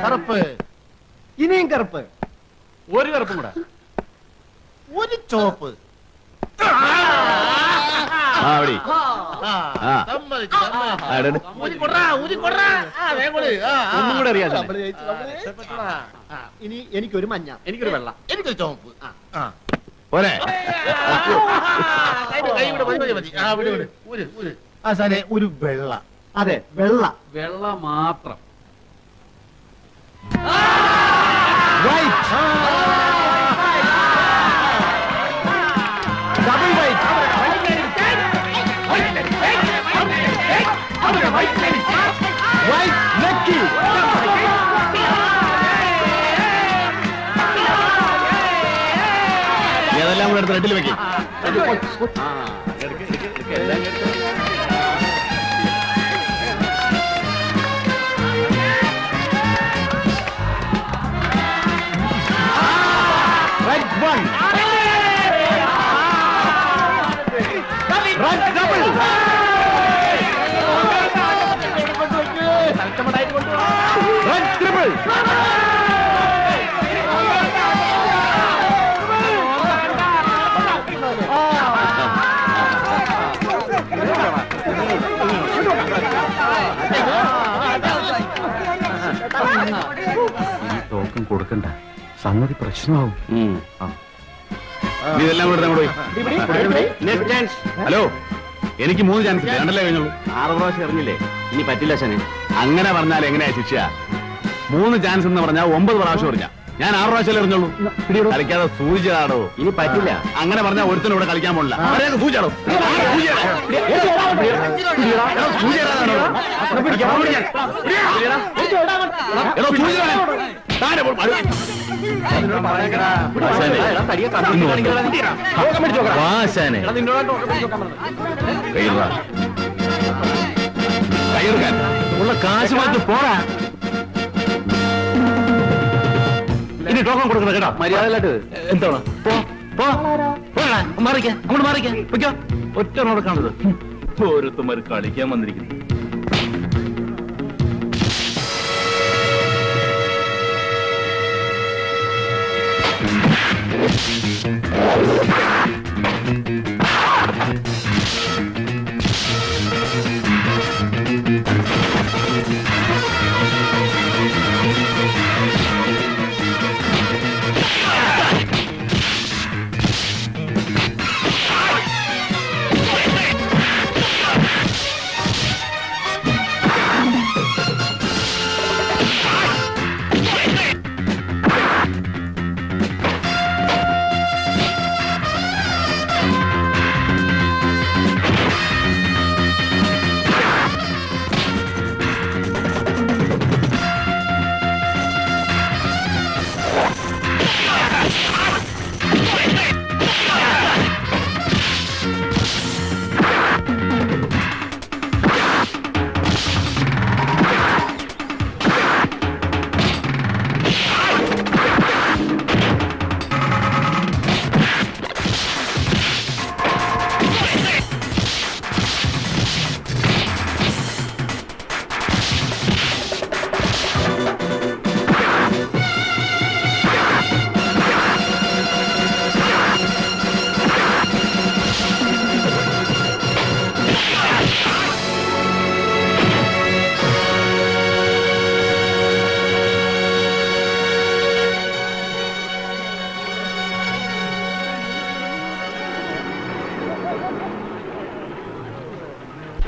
കറുപ്പ്. ഇനിയും കറുപ്പ്. ഒരു കറുപ്പും കൂടെ. ഒരു ചോപ്പ്. ഒന്നും കൂടെ അറിയാം. ഇനി എനിക്കൊരു മഞ്ഞ, എനിക്കൊരു വെള്ള, എനിക്കൊരു ചോപ്പ്. ഒരു വെള്ള. അതെ, വെള്ള. വെള്ള മാത്രം. Double white. White lucky. ഏതെല്ലാം കൂടെ എടുത്ത് റെഡിൽ വെക്കും. Red one. Red double. Red triple. Token കൊടുക്കണ്ട, സംഗതി പ്രശ്നമാവും. ഇതെല്ലാം കൂടെ പോയി. ഹലോ, എനിക്ക് 3 ചാൻസ് രണ്ടല്ലേ കഴിഞ്ഞുള്ളൂ. 6 പ്രാവശ്യം എറിഞ്ഞില്ലേ, ഇനി പറ്റില്ല ശനി. അങ്ങനെ പറഞ്ഞാൽ എങ്ങനെയാ ശിക്ഷ? 3 ചാൻസ് എന്ന് പറഞ്ഞാൽ 9 പ്രാവശ്യം എറിഞ്ഞ ഞാൻ 6 പ്രാവശ്യം എറിഞ്ഞുള്ളൂ. കളിക്കാതെ സൂചിച്ചാടോ. ഇനി പറ്റില്ല. അങ്ങനെ പറഞ്ഞാൽ ഒരുത്തനും ഇവിടെ കളിക്കാൻ പോണില്ല. സൂചിച്ചാടോ. കയ്യെടുക്കാൻ ഉള്ള കാശ് മാറ്റി പോരാ. ഇനി ടോക്കൺ കൊടുക്കണം കേട്ടോ, മര്യാദയിലായിട്ട്. എന്താണ് മാറിക്കാൻ അങ്ങോട്ട് മാറിക്കാൻ വെക്കോ. ഒറ്റ കൊടുക്കാണത്. ഓരോരുത്തന്മാർ കളിക്കാൻ വന്നിരിക്കുന്നു.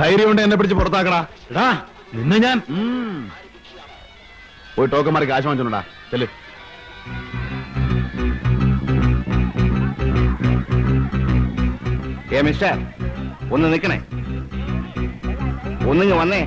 ധൈര്യം കൊണ്ട് എന്നെ പിടിച്ച് പുറത്താക്കടാ. നിന്ന് ഞാൻ പോയി ടോക്കന്മാർ കാശ് വാങ്ങിച്ചോണ്ടാ. ചെല്ല്. മിസ്റ്റർ, ഒന്ന് നിൽക്കണേ. ഒന്നിങ്ങ് വന്നേ.